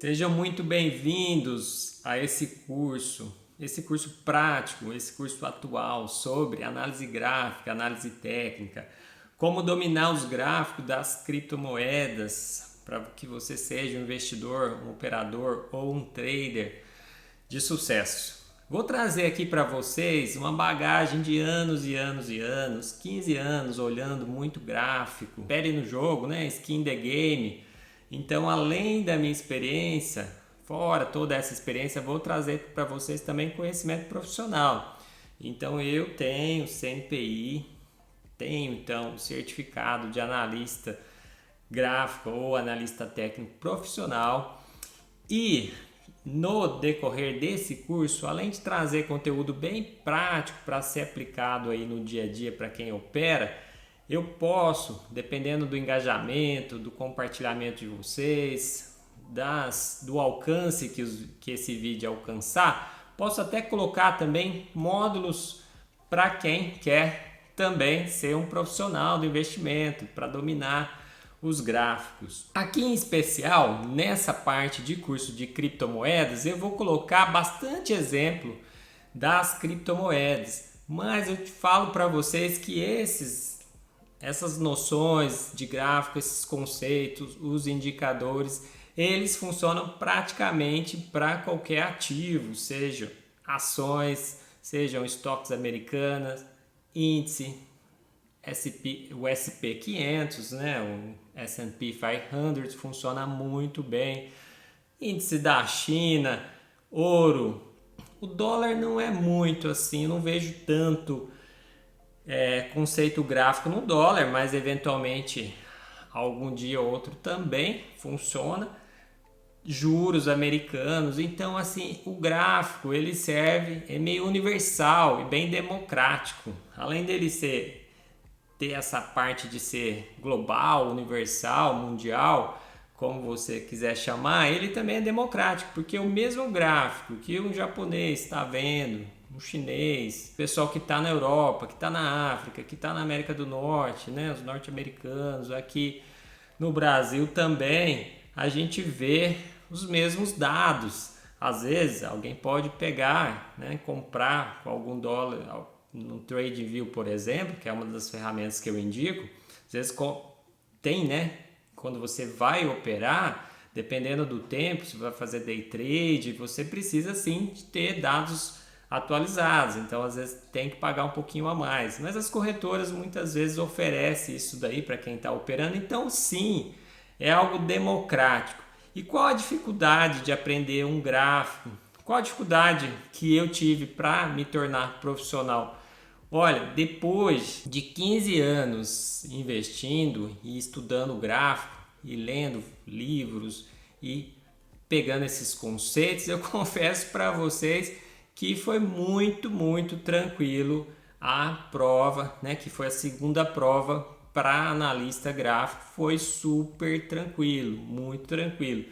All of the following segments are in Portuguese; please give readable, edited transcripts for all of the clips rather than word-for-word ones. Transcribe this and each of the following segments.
Sejam muito bem-vindos a esse curso prático, esse curso atual sobre análise gráfica, análise técnica, como dominar os gráficos das criptomoedas para que você seja um investidor, um operador ou um trader de sucesso. Vou trazer aqui para vocês uma bagagem de anos e anos e anos, 15 anos olhando muito gráfico, pele no jogo, né? Skin the game. Então, além da minha experiência, fora toda essa experiência, vou trazer para vocês também conhecimento profissional. Então, eu tenho CNPI, tenho então certificado de analista gráfico ou analista técnico profissional e no decorrer desse curso, além de trazer conteúdo bem prático para ser aplicado aí no dia a dia para quem opera, eu posso, dependendo do engajamento, do compartilhamento de vocês, do alcance que esse vídeo alcançar, posso até colocar também módulos para quem quer também ser um profissional do investimento, para dominar os gráficos. Aqui em especial, nessa parte de curso de criptomoedas, eu vou colocar bastante exemplo das criptomoedas, mas eu te falo para vocês que essas noções de gráfico, esses conceitos, os indicadores, eles funcionam praticamente para qualquer ativo, sejam ações, sejam estoques americanas, índice, o SP500, né? O S&P 500 funciona muito bem, índice da China, ouro. O dólar não é muito assim, não vejo tanto conceito gráfico no dólar, mas eventualmente algum dia ou outro também funciona. Juros americanos, então assim, o gráfico ele é meio universal e bem democrático. Além dele ter essa parte de ser global, universal, mundial, como você quiser chamar, ele também é democrático, porque o mesmo gráfico que um japonês está vendo, um chinês, o pessoal que está na Europa, que está na África, que está na América do Norte, né, os norte-americanos, aqui no Brasil também, a gente vê os mesmos dados. Às vezes alguém pode pegar, né, comprar com algum dólar no TradingView, por exemplo, que é uma das ferramentas que eu indico. Às vezes tem, né, quando você vai operar, dependendo do tempo, se vai fazer day trade, você precisa sim de ter dados atualizados, então às vezes tem que pagar um pouquinho a mais, mas as corretoras muitas vezes oferecem isso daí para quem está operando, então sim, é algo democrático. E qual a dificuldade de aprender um gráfico? Qual a dificuldade que eu tive para me tornar profissional? Olha, depois de 15 anos investindo e estudando gráfico e lendo livros e pegando esses conceitos, eu confesso para vocês que foi muito, muito tranquilo a prova, né? Que foi a segunda prova para analista gráfico, foi super tranquilo, muito tranquilo.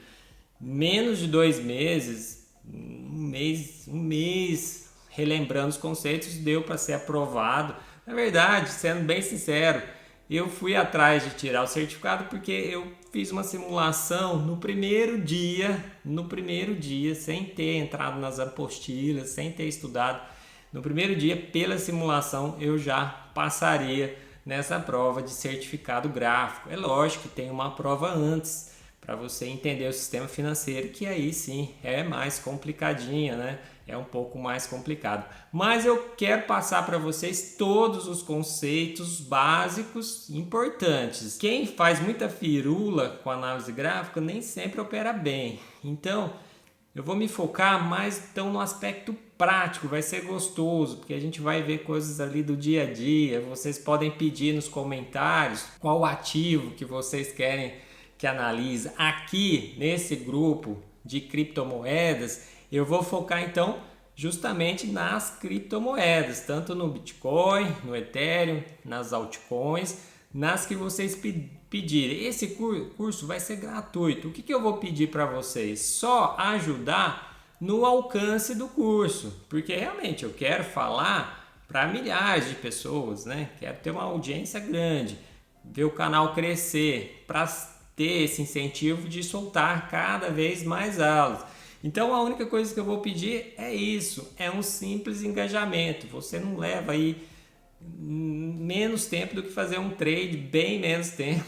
Menos de 2 meses, um mês relembrando os conceitos, deu para ser aprovado. Na verdade, sendo bem sincero, eu fui atrás de tirar o certificado porque eu fiz uma simulação no primeiro dia, sem ter entrado nas apostilas, sem ter estudado. No primeiro dia, pela simulação, eu já passaria nessa prova de certificado gráfico. É lógico que tem uma prova antes, para você entender o sistema financeiro, que aí sim é mais complicadinha, né? É um pouco mais complicado. Mas eu quero passar para vocês todos os conceitos básicos importantes. Quem faz muita firula com análise gráfica nem sempre opera bem. Então, eu vou me focar mais então no aspecto prático, vai ser gostoso, porque a gente vai ver coisas ali do dia a dia. Vocês podem pedir nos comentários qual ativo que vocês querem que analise. Aqui nesse grupo de criptomoedas, eu vou focar então justamente nas criptomoedas, tanto no Bitcoin, no Ethereum, nas altcoins, nas que vocês pedirem. Esse curso vai ser gratuito. O que eu vou pedir para vocês? Só ajudar no alcance do curso, porque realmente eu quero falar para milhares de pessoas, né? Quero ter uma audiência grande, ver o canal crescer, para ter esse incentivo de soltar cada vez mais aulas. Então a única coisa que eu vou pedir é isso, é um simples engajamento. Você não leva aí menos tempo do que fazer um trade, bem menos tempo,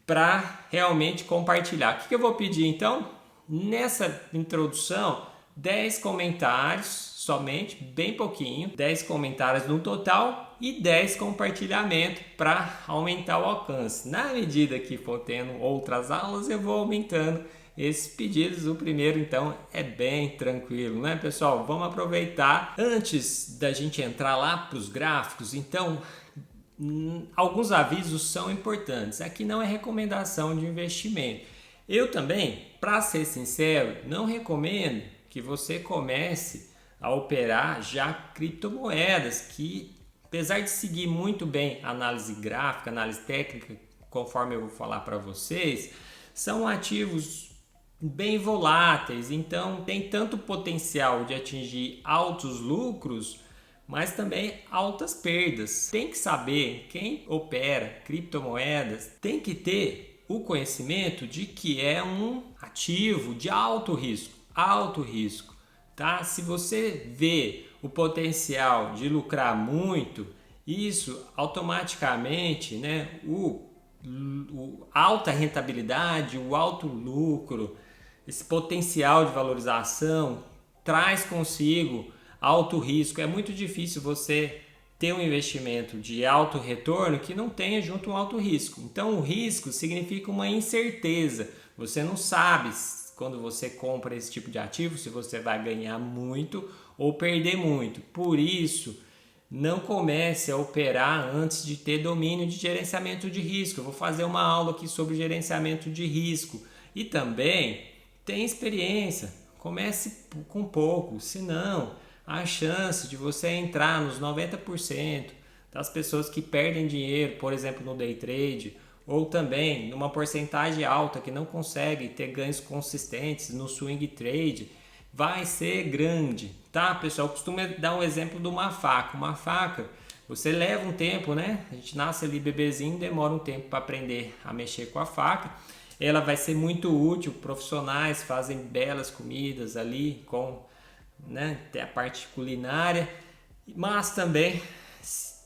para realmente compartilhar. O que eu vou pedir então? Nessa introdução, 10 comentários somente, bem pouquinho, 10 comentários no total e 10 compartilhamentos para aumentar o alcance. Na medida que for tendo outras aulas, eu vou aumentando esses pedidos. O primeiro então é bem tranquilo, né, pessoal? Vamos aproveitar. Antes da gente entrar lá para os gráficos, então alguns avisos são importantes. Aqui não é recomendação de investimento. Eu também, para ser sincero, não recomendo que você comece a operar já criptomoedas, que apesar de seguir muito bem análise gráfica, análise técnica, conforme eu vou falar para vocês, são ativos bem voláteis, então tem tanto potencial de atingir altos lucros, mas também altas perdas. Tem que saber, quem opera criptomoedas tem que ter o conhecimento de que é um ativo de alto risco, tá? Se você vê o potencial de lucrar muito, isso automaticamente, né, o alta rentabilidade, o alto lucro, esse potencial de valorização traz consigo alto risco. É muito difícil você ter um investimento de alto retorno que não tenha junto um alto risco. Então o risco significa uma incerteza. Você não sabe quando você compra esse tipo de ativo se você vai ganhar muito ou perder muito. Por isso, não comece a operar antes de ter domínio de gerenciamento de risco. Eu vou fazer uma aula aqui sobre gerenciamento de risco. E também tem experiência. Comece com pouco, senão a chance de você entrar nos 90% das pessoas que perdem dinheiro, por exemplo, no day trade, ou também numa porcentagem alta que não consegue ter ganhos consistentes no swing trade, vai ser grande, tá, pessoal? Eu costumo dar um exemplo de uma faca. Uma faca, você leva um tempo, né? A gente nasce ali bebezinho, demora um tempo para aprender a mexer com a faca. Ela vai ser muito útil, profissionais fazem belas comidas ali com, né, tem a parte culinária, mas também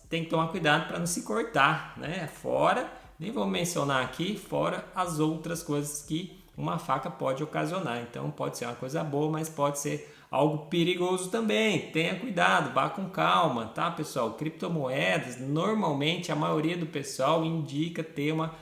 tem que tomar cuidado para não se cortar, né? Fora, nem vou mencionar aqui, fora as outras coisas que uma faca pode ocasionar. Então pode ser uma coisa boa, mas pode ser algo perigoso também. Tenha cuidado, vá com calma, tá, pessoal? Criptomoedas, normalmente a maioria do pessoal indica ter uma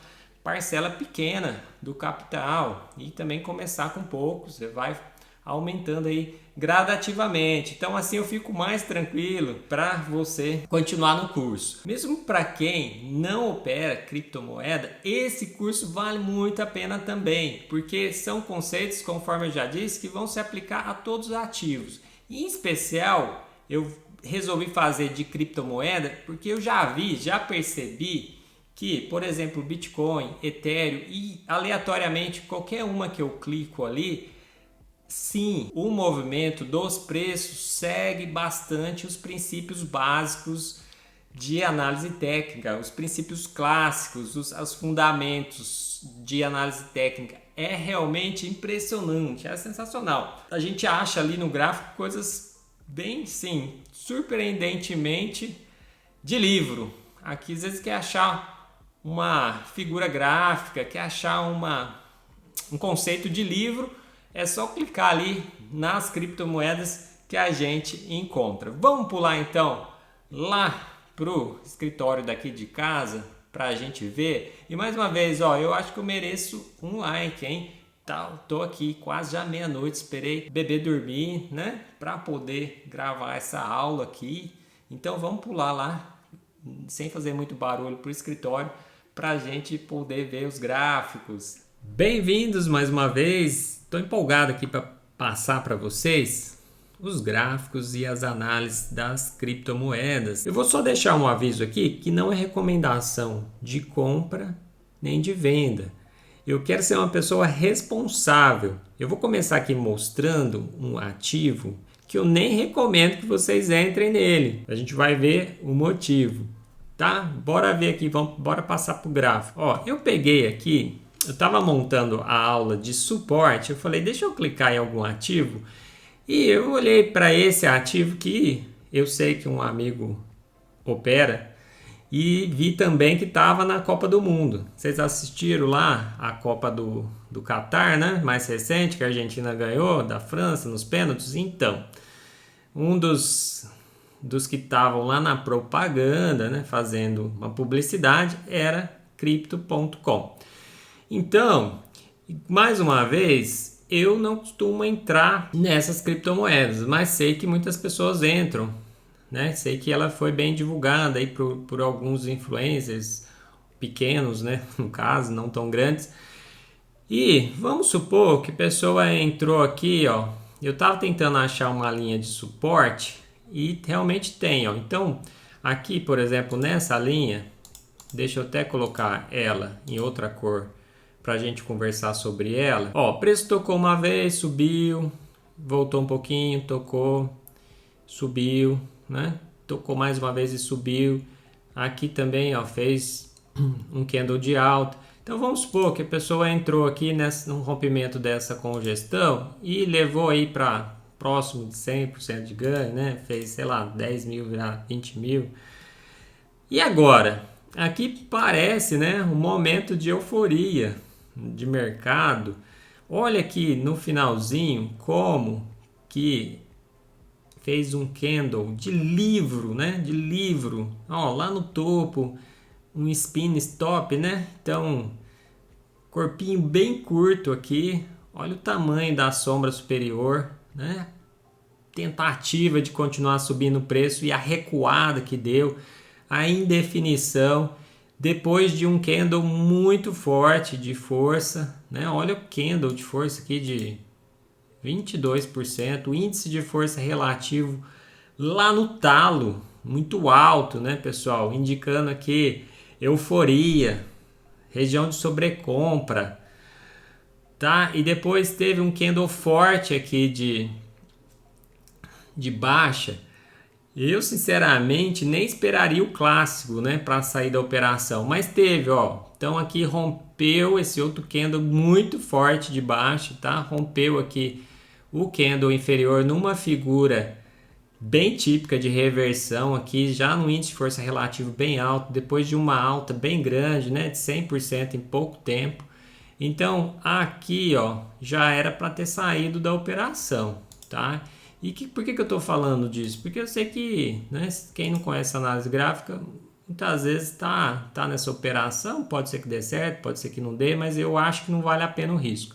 parcela pequena do capital e também começar com pouco. Você vai aumentando aí gradativamente. Então assim eu fico mais tranquilo para você continuar no curso. Mesmo para quem não opera criptomoeda, esse curso vale muito a pena também, porque são conceitos, conforme eu já disse, que vão se aplicar a todos os ativos. E, em especial, eu resolvi fazer de criptomoeda porque eu já percebi que, por exemplo, Bitcoin, Ethereum e aleatoriamente qualquer uma que eu clico ali, sim, o movimento dos preços segue bastante os princípios básicos de análise técnica, os princípios clássicos, os fundamentos de análise técnica. É realmente impressionante, é sensacional. A gente acha ali no gráfico coisas bem, sim, surpreendentemente de livro. Aqui às vezes quer achar uma figura gráfica, quer achar um conceito de livro, é só clicar ali nas criptomoedas que a gente encontra. Vamos pular então lá pro escritório daqui de casa para a gente ver. E mais uma vez, ó, eu acho que eu mereço um like, hein? Tô aqui quase já meia-noite, esperei bebê dormir, né? Para poder gravar essa aula aqui. Então vamos pular lá, sem fazer muito barulho, pro escritório para a gente poder ver os gráficos. Bem-vindos mais uma vez. Estou empolgado aqui para passar para vocês os gráficos e as análises das criptomoedas. Eu vou só deixar um aviso aqui que não é recomendação de compra nem de venda. Eu quero ser uma pessoa responsável. Eu vou começar aqui mostrando um ativo que eu nem recomendo que vocês entrem nele. A gente vai ver o motivo. tá? Bora ver aqui, bora passar para o gráfico. Ó, eu peguei aqui, eu estava montando a aula de suporte, eu falei, deixa eu clicar em algum ativo, e eu olhei para esse ativo que eu sei que um amigo opera, e vi também que estava na Copa do Mundo. Vocês assistiram lá a Copa do Catar, né? Mais recente, que a Argentina ganhou da França nos pênaltis? Então, um dos que estavam lá na propaganda, né, fazendo uma publicidade, era Crypto.com. Então, mais uma vez, eu não costumo entrar nessas criptomoedas, mas sei que muitas pessoas entram, né? Sei que ela foi bem divulgada aí por alguns influencers pequenos, né? No caso, não tão grandes. E vamos supor que a pessoa entrou aqui, ó. Eu estava tentando achar uma linha de suporte e realmente tem, ó. Então, aqui, por exemplo, nessa linha, deixa eu até colocar ela em outra cor para a gente conversar sobre ela. Ó, o preço tocou uma vez, subiu, voltou um pouquinho, tocou, subiu, né? Tocou mais uma vez e subiu. Aqui também, ó, fez um candle de alta. Então vamos supor que a pessoa entrou aqui num rompimento dessa congestão e levou aí para próximo de 100% de ganho, né? Fez, sei lá, 10 mil virar 20 mil. E agora? Aqui parece, né, um momento de euforia de mercado. Olha aqui no finalzinho como que fez um candle de livro, né? De livro. Ó, lá no topo, um spin stop, né? Então, corpinho bem curto aqui. Olha o tamanho da sombra superior, né? Tentativa de continuar subindo o preço e a recuada que deu, a indefinição depois de um candle muito forte de força, né? Olha o candle de força aqui de 22%, o índice de força relativo lá no talo, muito alto, né, pessoal? Indicando aqui euforia, região de sobrecompra, tá? E depois teve um candle forte aqui de baixa. Eu, sinceramente, nem esperaria o clássico, né, para sair da operação, mas teve, ó. Então aqui rompeu esse outro candle muito forte de baixa, tá? Rompeu aqui o candle inferior numa figura bem típica de reversão aqui, já no índice de força relativo bem alto, depois de uma alta bem grande, né, de 100% em pouco tempo. Então aqui, ó, já era para ter saído da operação, tá? E por que eu estou falando disso? Porque eu sei que, né, quem não conhece análise gráfica, muitas vezes tá nessa operação, pode ser que dê certo, pode ser que não dê, mas eu acho que não vale a pena o risco.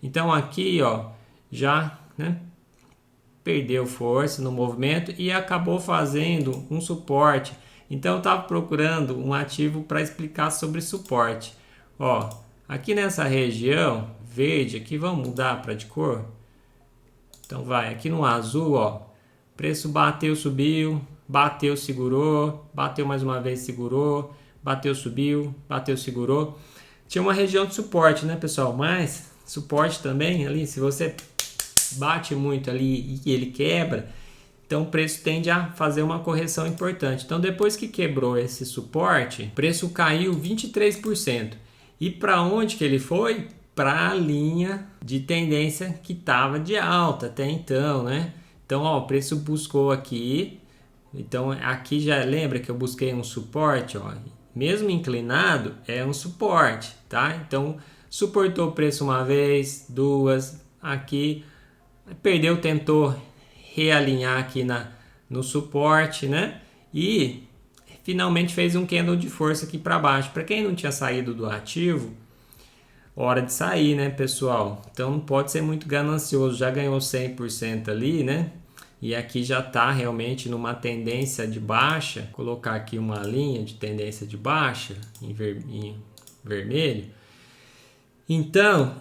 Então aqui, ó, já, né, perdeu força no movimento e acabou fazendo um suporte. Então eu estava procurando um ativo para explicar sobre suporte. Ó, aqui nessa região verde, aqui vamos mudar para de cor. Então vai, aqui no azul, ó, preço bateu, subiu, bateu, segurou, bateu mais uma vez, segurou, bateu, subiu, bateu, segurou. Tinha uma região de suporte, né, pessoal? Mas suporte também ali, se você bate muito ali e ele quebra, então o preço tende a fazer uma correção importante. Então depois que quebrou esse suporte, o preço caiu 23%. E para onde que ele foi? Para a linha de tendência que estava de alta até então, né? Então, ó, o preço buscou aqui. Então, aqui já lembra que eu busquei um suporte, ó. Mesmo inclinado, é um suporte, tá? Então, suportou o preço uma vez, duas, aqui. Perdeu, tentou realinhar aqui no suporte, né? E finalmente fez um candle de força aqui para baixo. Para quem não tinha saído do ativo, hora de sair, né, pessoal? Então não pode ser muito ganancioso. Já ganhou 100% ali, né? E aqui já está realmente numa tendência de baixa. Vou colocar aqui uma linha de tendência de baixa em vermelho. Então,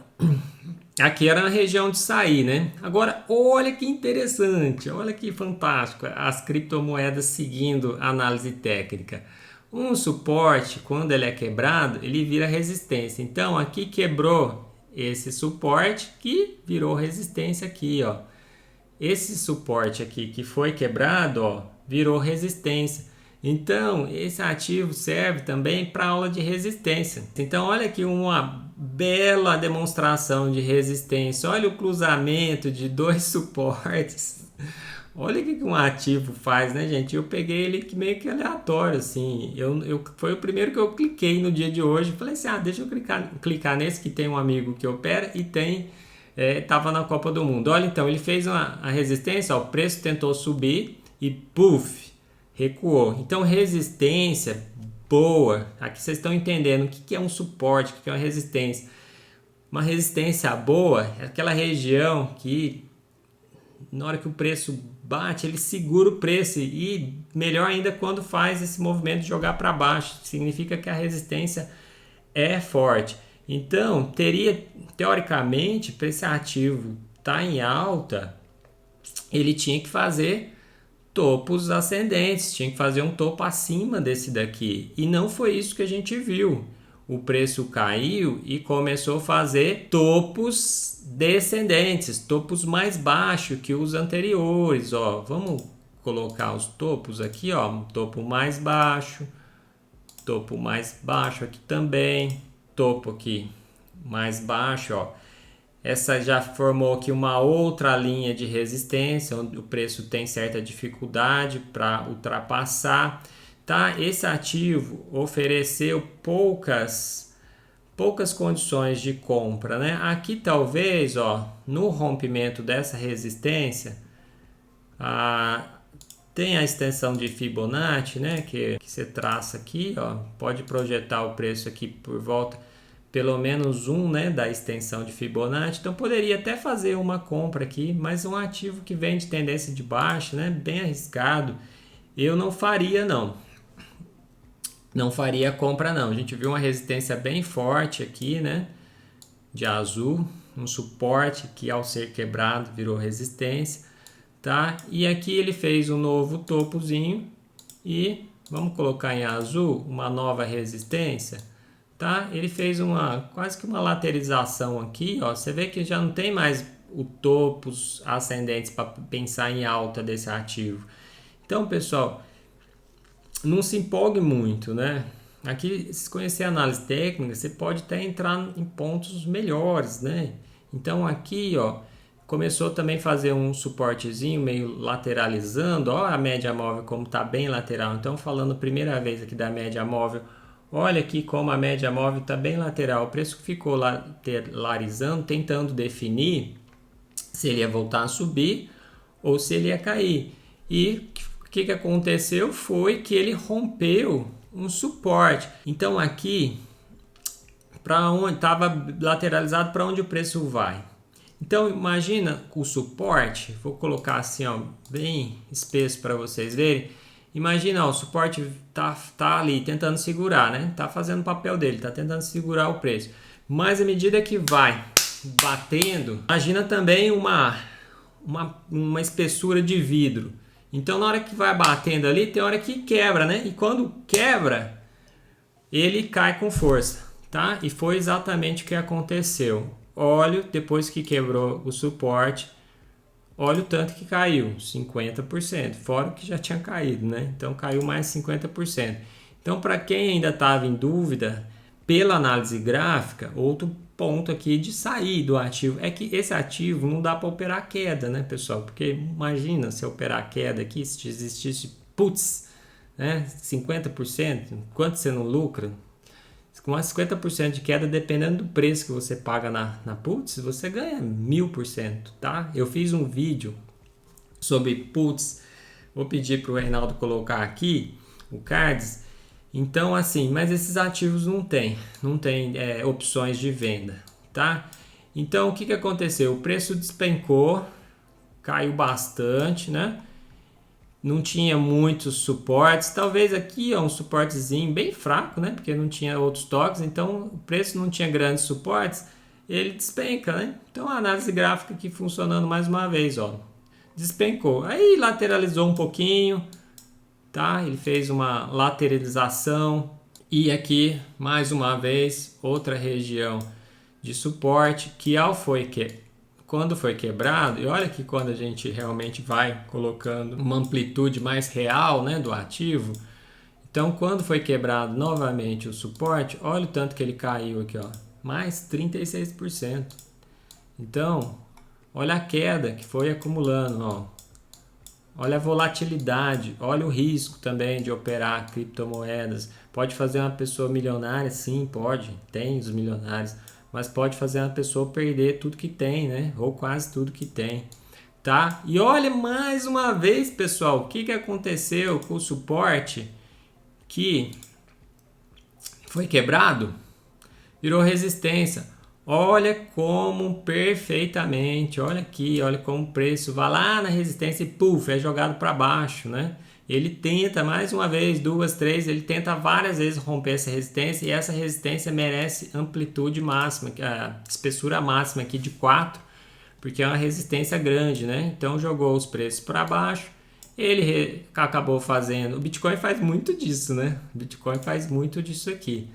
aqui era a região de sair, né? Agora, olha que interessante, olha que fantástico as criptomoedas seguindo a análise técnica. Um suporte, quando ele é quebrado, ele vira resistência. Então, aqui quebrou esse suporte que virou resistência aqui, ó. Esse suporte aqui que foi quebrado, ó, virou resistência. Então, esse ativo serve também para aula de resistência. Então, olha aqui uma bela demonstração de resistência. Olha o cruzamento de dois suportes. Olha o que um ativo faz, né, gente? Eu peguei ele meio que aleatório, assim. Foi o primeiro que eu cliquei no dia de hoje. Falei assim, deixa eu clicar nesse que tem um amigo que opera e tem... Tava na Copa do Mundo. Olha, então, ele fez a resistência, ó, o preço tentou subir e puff, recuou. Então, resistência boa. Aqui vocês estão entendendo o que é um suporte, o que é uma resistência. Uma resistência boa é aquela região que, na hora que o preço bate, ele segura o preço. E melhor ainda quando faz esse movimento de jogar para baixo. Significa que a resistência é forte. Então, teoricamente, para esse ativo estar em alta, ele tinha que fazer topos ascendentes, tinha que fazer um topo acima desse daqui. E não foi isso que a gente viu. O preço caiu e começou a fazer topos descendentes, topos mais baixos que os anteriores. Ó, vamos colocar os topos aqui, ó, um topo mais baixo aqui também, topo aqui mais baixo, ó. Essa já formou aqui uma outra linha de resistência, onde o preço tem certa dificuldade para ultrapassar, tá? Esse ativo ofereceu poucas condições de compra, né? Aqui talvez, ó, no rompimento dessa resistência, tem a extensão de Fibonacci, né? Que você traça aqui, ó, pode projetar o preço aqui por volta pelo menos né, da extensão de Fibonacci. Então poderia até fazer uma compra aqui, mas um ativo que vem de tendência de baixa, né, bem arriscado, eu não faria não. Não faria a compra não. A gente viu uma resistência bem forte aqui, né, de azul, um suporte que ao ser quebrado virou resistência, tá? E aqui ele fez um novo topozinho e vamos colocar em azul uma nova resistência. Tá? Ele fez quase que uma lateralização aqui, ó. Você vê que já não tem mais o topos ascendentes para pensar em alta desse ativo. Então, pessoal, não se empolgue muito, né? Aqui, se conhecer a análise técnica, você pode até entrar em pontos melhores, né? Então, aqui, ó, começou também a fazer um suportezinho meio lateralizando, ó, a média móvel como tá bem lateral. Então, falando primeira vez aqui da média móvel, olha aqui como a média móvel está bem lateral. O preço ficou lateralizando, tentando definir se ele ia voltar a subir ou se ele ia cair. E o que aconteceu foi que ele rompeu um suporte. Então aqui, para onde estava lateralizado, para onde o preço vai? Então imagina o suporte, vou colocar assim, ó, bem espesso para vocês verem. Imagina, ó, o suporte tá ali tentando segurar, né? Tá fazendo o papel dele, tá tentando segurar o preço. Mas à medida que vai batendo, imagina também uma espessura de vidro. Então na hora que vai batendo ali, tem hora que quebra, né? E quando quebra, ele cai com força, tá? E foi exatamente o que aconteceu. Olha, depois que quebrou o suporte, olha o tanto que caiu, 50%, fora o que já tinha caído, né? Então caiu mais 50%. Então, para quem ainda estava em dúvida, pela análise gráfica, outro ponto aqui de sair do ativo é que esse ativo não dá para operar queda, né, pessoal? Porque imagina se operar queda aqui, se existisse putz, né, 50%, quanto você não lucra? Com 50% de queda, dependendo do preço que você paga na puts, você ganha 1000%, tá? Eu fiz um vídeo sobre puts, vou pedir para o Reinaldo colocar aqui o cards. Então, assim, mas esses ativos não tem opções de venda, tá? Então, o que aconteceu? O preço despencou, caiu bastante, né? Não tinha muitos suportes, talvez aqui um suportezinho bem fraco, né? Porque não tinha outros toques, então o preço não tinha grandes suportes, ele despenca, né? Então a análise gráfica aqui funcionando mais uma vez, ó, despencou, aí lateralizou um pouquinho, tá? Ele fez uma lateralização e aqui mais uma vez outra região de suporte que quando foi quebrado, e olha que quando a gente realmente vai colocando uma amplitude mais real, né, do ativo, Então, quando foi quebrado novamente o suporte, olha o tanto que ele caiu aqui, ó, mais 36%. Então, olha a queda que foi acumulando, ó. Olha a volatilidade, olha o risco também de operar criptomoedas. Pode fazer uma pessoa milionária? Sim, pode, tem os milionários, mas pode fazer uma pessoa perder tudo que tem, né? Ou quase tudo que tem, tá? E olha mais uma vez, pessoal, o que aconteceu com o suporte que foi quebrado? Virou resistência. Olha como perfeitamente, olha aqui, olha como o preço vai lá na resistência e puf, é jogado para baixo, né? Ele tenta mais uma vez, duas, três, ele tenta várias vezes romper essa resistência e essa resistência merece amplitude máxima, a espessura máxima aqui de 4, porque é uma resistência grande, né? Então jogou os preços para baixo, ele acabou fazendo, o Bitcoin faz muito disso, né? O Bitcoin faz muito disso aqui.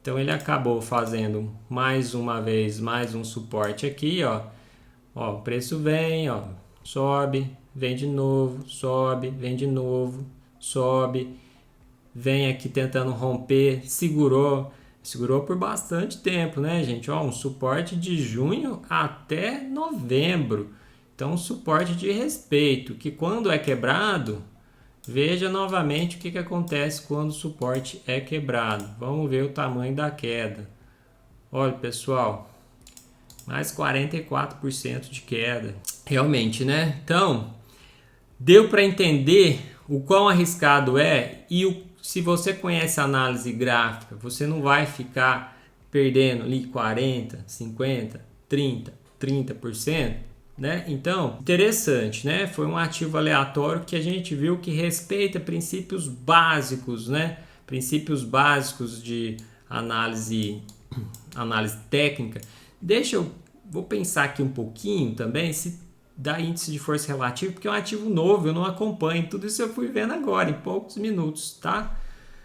Então ele acabou fazendo mais uma vez mais um suporte aqui, ó. Ó, o preço vem, ó, sobe, vem de novo, sobe, vem de novo, sobe, vem aqui tentando romper, segurou por bastante tempo, né, gente? Ó, um suporte de junho até novembro. Então, um suporte de respeito, que quando é quebrado, veja novamente o que acontece quando o suporte é quebrado. Vamos ver o tamanho da queda. Olha, pessoal, mais 44% de queda. Realmente, né? Então, deu para entender o quão arriscado é e se você conhece a análise gráfica, você não vai ficar perdendo ali 40, 50, 30%. Né? Então, interessante, né? Foi um ativo aleatório que a gente viu que respeita princípios básicos, né? Princípios básicos de análise técnica. Vou pensar aqui um pouquinho também se dá índice de força relativa, porque é um ativo novo, eu não acompanho, tudo isso eu fui vendo agora, em poucos minutos, tá?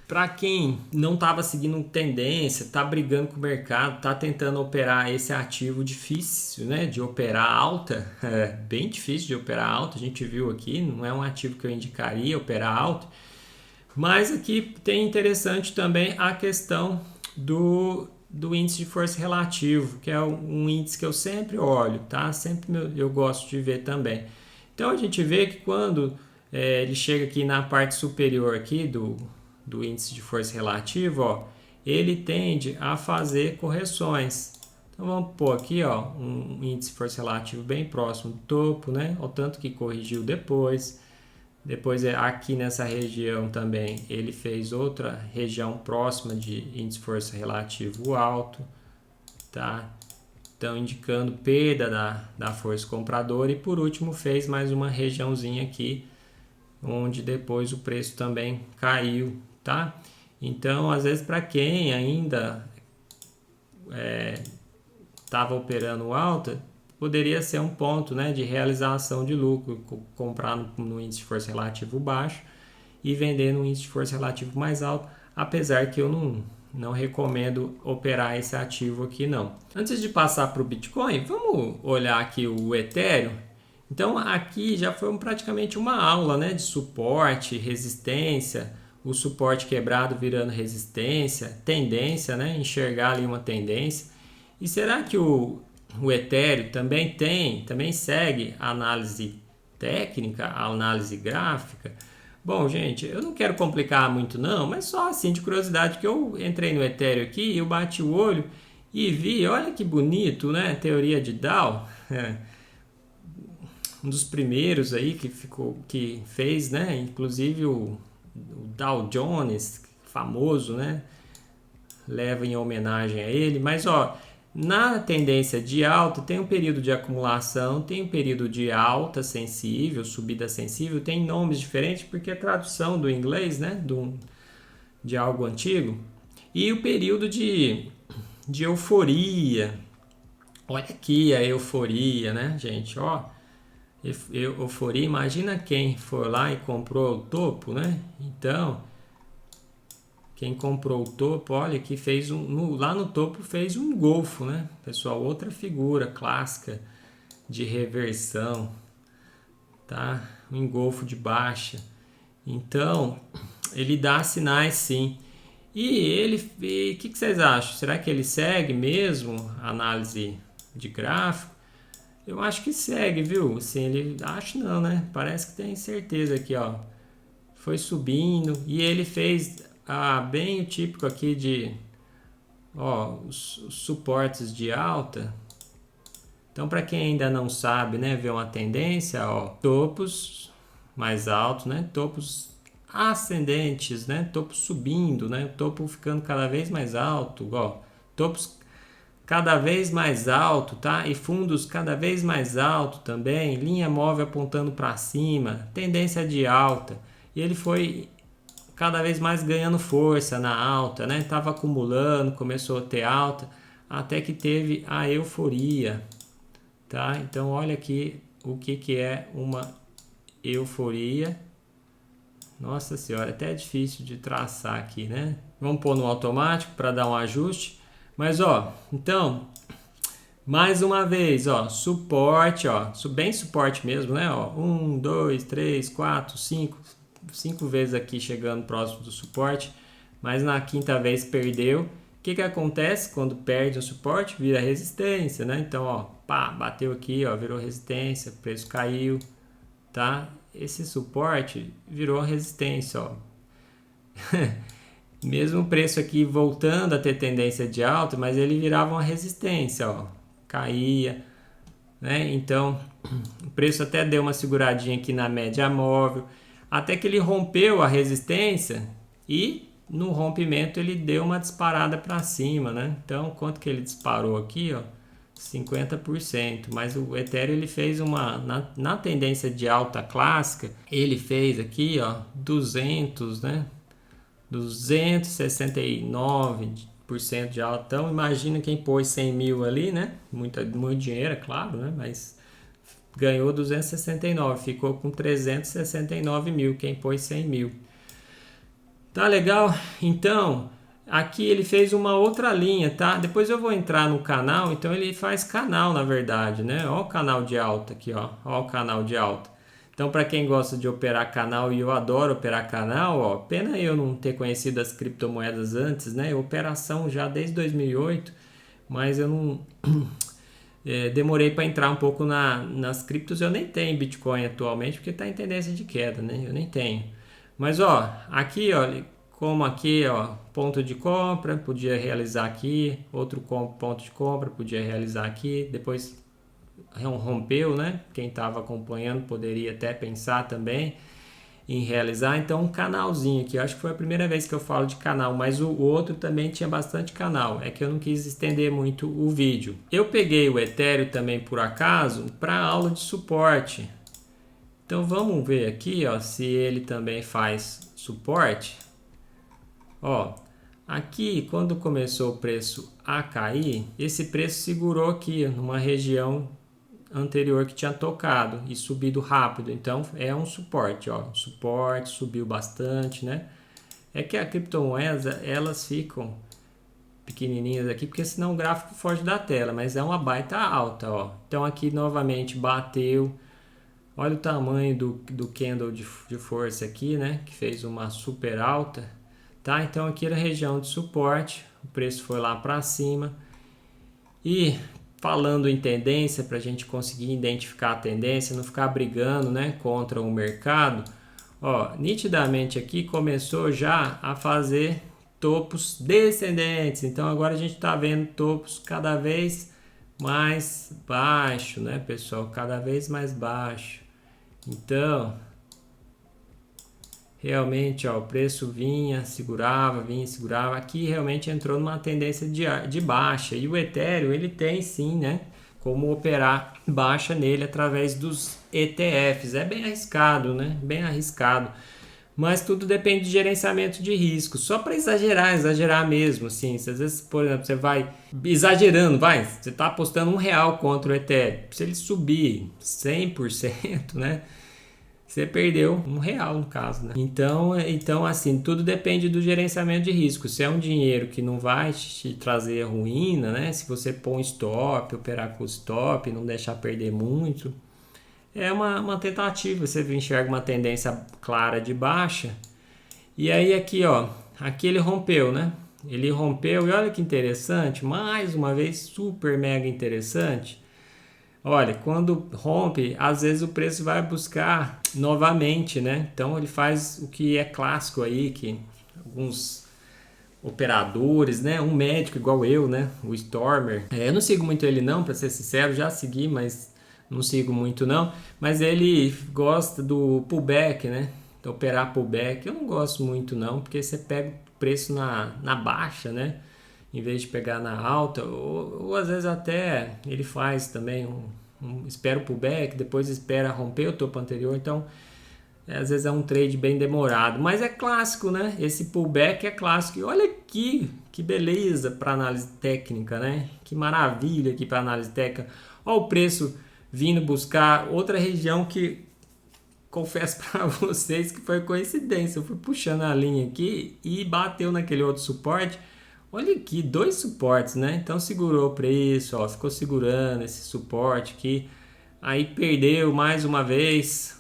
Para quem não estava seguindo tendência, está brigando com o mercado, está tentando operar esse ativo difícil, né, de operar alta, bem difícil de operar alta, a gente viu aqui, não é um ativo que eu indicaria operar alta, mas aqui tem interessante também a questão do índice de força relativo, que é um índice que eu sempre olho, tá? Sempre eu gosto de ver também. Então a gente vê que quando ele chega aqui na parte superior aqui do índice de força relativa, ó, ele tende a fazer correções. Então vamos pôr aqui, ó, um índice de força relativa bem próximo do topo, né? O tanto que corrigiu depois. Depois aqui nessa região também ele fez outra região próxima de índice de força relativo alto, tá? Então indicando perda da força compradora e por último fez mais uma regiãozinha aqui onde depois o preço também caiu, tá? Então às vezes para quem ainda estava operando alta, poderia ser um ponto, né, de realização de lucro, comprar no índice de força relativo baixo e vender no índice de força relativo mais alto, apesar que eu não recomendo operar esse ativo aqui não. Antes de passar para o Bitcoin, vamos olhar aqui o Ethereum. Então aqui já foi praticamente uma aula, né, de suporte, resistência, o suporte quebrado virando resistência, tendência, né, enxergar ali uma tendência. E será que o Ethereum também segue a análise técnica, a análise gráfica? Bom, gente, eu não quero complicar muito não, mas só assim de curiosidade que eu entrei no Ethereum aqui, eu bati o olho e vi, olha que bonito, né? Teoria de Dow, um dos primeiros aí que fez, né? Inclusive o Dow Jones, famoso, né? Leva em homenagem a ele, mas ó, na tendência de alta tem um período de acumulação, tem um período de alta sensível, subida sensível, tem nomes diferentes porque é tradução do inglês, né, de algo antigo, e o período de euforia. Olha aqui a euforia, né, gente, ó, euforia, imagina quem for lá e comprou o topo, né, então quem comprou o topo, olha que fez lá no topo fez um engolfo, né? Pessoal, outra figura clássica de reversão, tá? Um engolfo de baixa. Então, Ele dá sinais, sim. E o que vocês acham? Será que ele segue mesmo a análise de gráfico? Eu acho que segue, viu? Assim, acho não, né? Parece que tem certeza aqui, ó. Foi subindo e ele fez bem o típico aqui de, ó, os suportes de alta. Então, para quem ainda não sabe, né, ver uma tendência, ó, topos mais altos, né? Topos ascendentes, né? Topo subindo, né? Topo ficando cada vez mais alto, ó. Topos cada vez mais alto, tá? E fundos cada vez mais alto também, linha móvel apontando para cima, tendência de alta. E ele foi cada vez mais ganhando força na alta, né? Tava acumulando, começou a ter alta, até que teve a euforia, tá? Então olha aqui o que é uma euforia. Nossa senhora, até é difícil de traçar aqui, né? Vamos pôr no automático para dar um ajuste. Mas ó, então, mais uma vez, ó, suporte, ó, bem suporte mesmo, né? Ó, 1, 2, 3, 4, 5 vezes aqui chegando próximo do suporte, mas na quinta vez perdeu. O que acontece quando perde o suporte? Vira resistência, né? Então, ó, pá, bateu aqui, ó, virou resistência, o preço caiu, tá? Esse suporte virou resistência, ó. Mesmo o preço aqui voltando a ter tendência de alta, mas ele virava uma resistência, ó, caía, né? Então, o preço até deu uma seguradinha aqui na média móvel, até que ele rompeu a resistência e no rompimento ele deu uma disparada para cima, né? Então, quanto que ele disparou aqui, ó? 50%, mas o Ethereum ele fez na tendência de alta clássica, ele fez aqui, ó, 200, né? 269% de alta. Então, imagina quem pôs 100 mil ali, né? Muito dinheiro, é claro, né? Mas ganhou 269, ficou com 369 mil quem pôs 100 mil. Tá legal? Então, aqui ele fez uma outra linha, tá? Depois eu vou entrar no canal, então ele faz canal, na verdade, né? Ó o canal de alta aqui, ó. Ó o canal de alta. Então, para quem gosta de operar canal, e eu adoro operar canal, ó, pena eu não ter conhecido as criptomoedas antes, né? Operação já desde 2008, mas eu não demorei para entrar um pouco nas criptos. Eu nem tenho Bitcoin atualmente, porque está em tendência de queda, né? Eu nem tenho. Mas, ó, aqui, ó, como aqui, ó, ponto de compra, podia realizar aqui, outro ponto de compra, podia realizar aqui, depois rompeu, né? Quem estava acompanhando poderia até pensar também em realizar. Então, um canalzinho aqui, eu acho que foi a primeira vez que eu falo de canal, mas o outro também tinha bastante canal, é que eu não quis estender muito o vídeo. Eu peguei o Ethereum também por acaso para aula de suporte. Então vamos ver aqui, ó, se ele também faz suporte. Ó, aqui quando começou o preço a cair, esse preço segurou aqui numa região anterior que tinha tocado e subido rápido. Então é um suporte, ó, suporte, subiu bastante, né? É que a criptomoeda, elas ficam pequenininhas aqui, porque senão o gráfico foge da tela, mas é uma baita alta, ó. Então aqui novamente bateu. Olha o tamanho do candle de força aqui, né? Que fez uma super alta, tá? Então aqui na região de suporte, o preço foi lá para cima. E falando em tendência, para a gente conseguir identificar a tendência, não ficar brigando, né, contra o mercado, ó, nitidamente aqui começou já a fazer topos descendentes. Então agora a gente está vendo topos cada vez mais baixo, né, pessoal? Cada vez mais baixo. Então, realmente, ó, o preço vinha, segurava. Aqui realmente entrou numa tendência de baixa. E o Ethereum, ele tem sim, né, como operar baixa nele através dos ETFs. É bem arriscado, né? Bem arriscado. Mas tudo depende de gerenciamento de risco. Só para exagerar mesmo, assim. Se às vezes, por exemplo, você vai exagerando, você está apostando R$1 contra o Ethereum. Se ele subir 100%, né? Você perdeu R$1 no caso, né? Então, assim, tudo depende do gerenciamento de risco. Se é um dinheiro que não vai te trazer ruína, né? Se você pôr um stop, operar com stop, não deixar perder muito, é uma tentativa. Você enxerga uma tendência clara de baixa E aí aqui, ó, aqui ele rompeu, né? Ele rompeu e olha que interessante, mais uma vez super mega interessante. Olha, quando rompe, às vezes o preço vai buscar novamente, né? Então ele faz o que é clássico aí, que alguns operadores, né? Um médico igual eu, né? O Stormer. Eu não sigo muito ele não, para ser sincero, já segui, mas não sigo muito não. Mas ele gosta do pullback, né? De operar pullback. Eu não gosto muito não, porque você pega o preço na baixa, né? Em vez de pegar na alta, ou às vezes até ele faz também espera o pullback, depois espera romper o topo anterior, então às vezes é um trade bem demorado, mas é clássico, né? Esse pullback é clássico. E olha aqui, que beleza para análise técnica, né? Que maravilha aqui para análise técnica. Olha o preço vindo buscar outra região que confesso para vocês que foi coincidência. Eu fui puxando a linha aqui e bateu naquele outro suporte. Olha aqui, dois suportes, né? Então segurou o preço, ó, ficou segurando esse suporte aqui. Aí perdeu mais uma vez,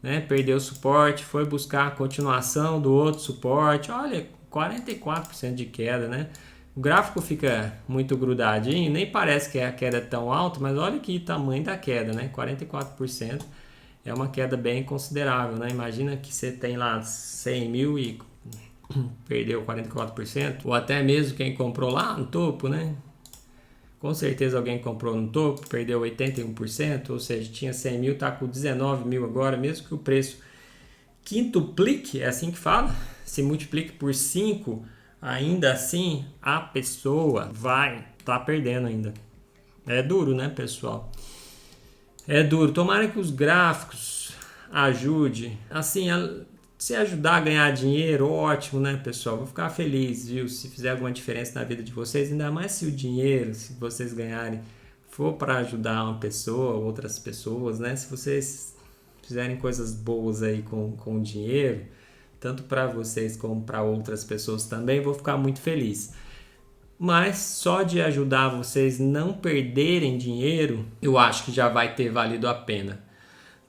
né? Perdeu o suporte, foi buscar a continuação do outro suporte. Olha, 44% de queda, né? O gráfico fica muito grudadinho, nem parece que a queda é tão alta, mas olha aqui o tamanho da queda, né? 44% é uma queda bem considerável, né? Imagina que você tem lá 100 mil e perdeu 44%, ou até mesmo quem comprou lá no topo, né? Com certeza alguém comprou no topo, perdeu 81%, ou seja, tinha 100 mil, está com 19 mil agora, mesmo que o preço quintuplique, é assim que fala, se multiplique por 5, ainda assim a pessoa vai estar perdendo ainda. É duro, né, pessoal? É duro. Tomara que os gráficos ajude, assim, se ajudar a ganhar dinheiro, ótimo, né, pessoal? Vou ficar feliz, viu? Se fizer alguma diferença na vida de vocês, ainda mais se o dinheiro, se vocês ganharem, for para ajudar uma pessoa, outras pessoas, né? Se vocês fizerem coisas boas aí com o dinheiro, tanto para vocês como para outras pessoas também, vou ficar muito feliz. Mas só de ajudar vocês não perderem dinheiro, eu acho que já vai ter valido a pena.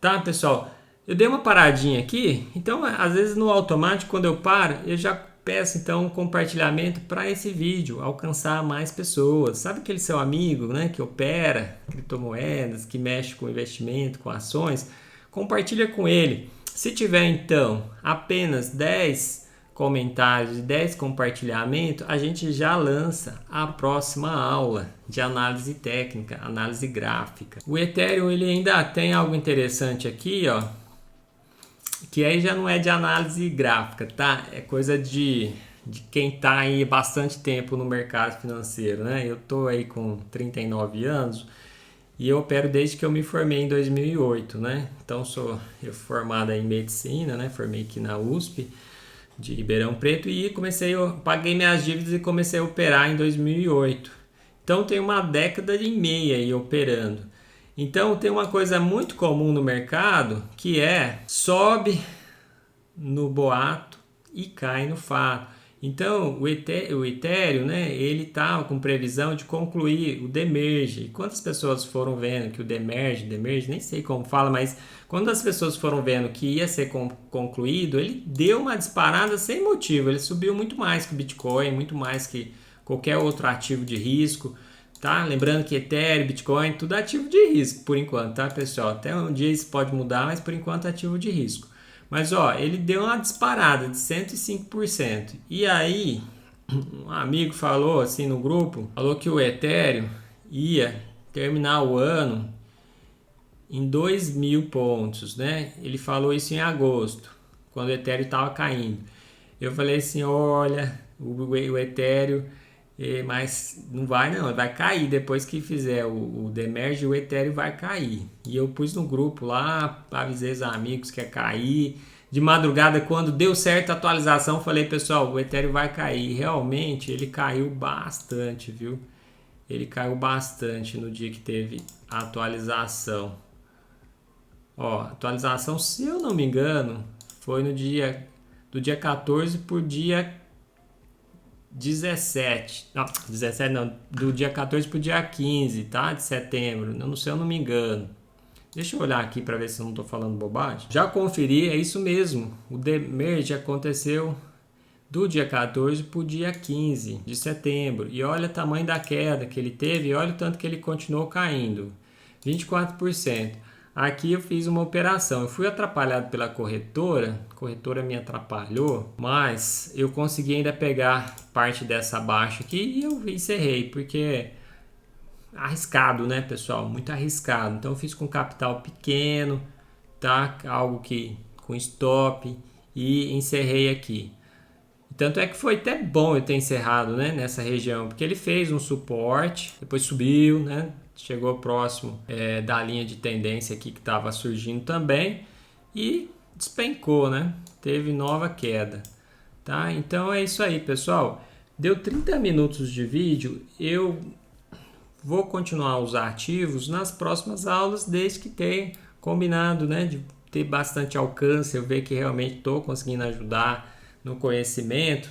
Tá, pessoal? Eu dei uma paradinha aqui, então às vezes no automático, quando eu paro, eu já peço então um compartilhamento para esse vídeo alcançar mais pessoas. Sabe aquele seu amigo, né, que opera criptomoedas, que mexe com investimento, com ações? Compartilha com ele. Se tiver então apenas 10 comentários e 10 compartilhamentos, a gente já lança a próxima aula de análise técnica, análise gráfica. O Ethereum ele ainda tem algo interessante aqui, ó, que aí já não é de análise gráfica, tá? É coisa de quem tá aí bastante tempo no mercado financeiro, né? Eu tô aí com 39 anos e eu opero desde que eu me formei em 2008, né? Então eu formado em medicina, né? Formei aqui na USP de Ribeirão Preto e paguei minhas dívidas e comecei a operar em 2008. Então tem uma década e meia aí operando. Então tem uma coisa muito comum no mercado que é sobe no boato e cai no fato. Então o Ethereum, né, ele tá com previsão de concluir o demerge. E quantas pessoas foram vendo que o demerge, nem sei como fala, mas quando as pessoas foram vendo que ia ser concluído, ele deu uma disparada sem motivo. Ele subiu muito mais que o Bitcoin, muito mais que qualquer outro ativo de risco. Tá? Lembrando que Ethereum, Bitcoin, tudo ativo de risco por enquanto, tá, pessoal? Até um dia isso pode mudar, mas por enquanto é ativo de risco. Mas ó, ele deu uma disparada de 105%. E aí, um amigo falou assim no grupo, falou que o Ethereum ia terminar o ano em 2.000 pontos, né? Ele falou isso em agosto, quando o Ethereum estava caindo. Eu falei assim, olha, o Ethereum... mas não vai cair depois que fizer o demerge, o Ethereum vai cair. E eu pus no grupo lá, avisei os amigos que ia cair. De madrugada, quando deu certo a atualização, falei, pessoal, o Ethereum vai cair. Realmente, ele caiu bastante, viu? Ele caiu bastante no dia que teve a atualização. Ó, atualização, se eu não me engano, foi do dia 14 por dia 17 não, do dia 14 para o dia 15, tá? De setembro, não sei, eu não me engano. Deixa eu olhar aqui para ver se eu não estou falando bobagem. Já conferi, é isso mesmo. O demerge aconteceu do dia 14 para o dia 15 de setembro. E olha o tamanho da queda que ele teve e olha o tanto que ele continuou caindo. 24%. Aqui eu fiz uma operação. Eu fui atrapalhado pela corretora. A corretora me atrapalhou, mas eu consegui ainda pegar parte dessa baixa aqui e eu encerrei, porque arriscado, né, pessoal? Muito arriscado. Então eu fiz com capital pequeno, tá? Algo que com stop e encerrei aqui. Tanto é que foi até bom eu ter encerrado, né, nessa região, porque ele fez um suporte, depois subiu, né, chegou próximo da linha de tendência aqui que estava surgindo também e despencou, né, teve nova queda, tá? Então é isso aí, pessoal. Deu 30 minutos de vídeo, eu vou continuar os ativos nas próximas aulas, desde que tenha combinado, né, de ter bastante alcance, eu ver que realmente estou conseguindo ajudar no conhecimento,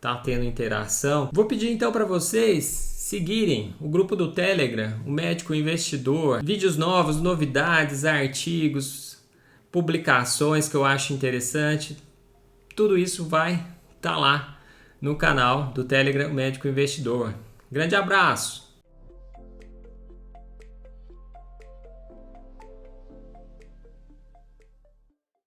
tá tendo interação. Vou pedir então para vocês seguirem o grupo do Telegram, o Médico Investidor, vídeos novos, novidades, artigos, publicações que eu acho interessante. Tudo isso vai estar lá no canal do Telegram Médico Investidor. Grande abraço!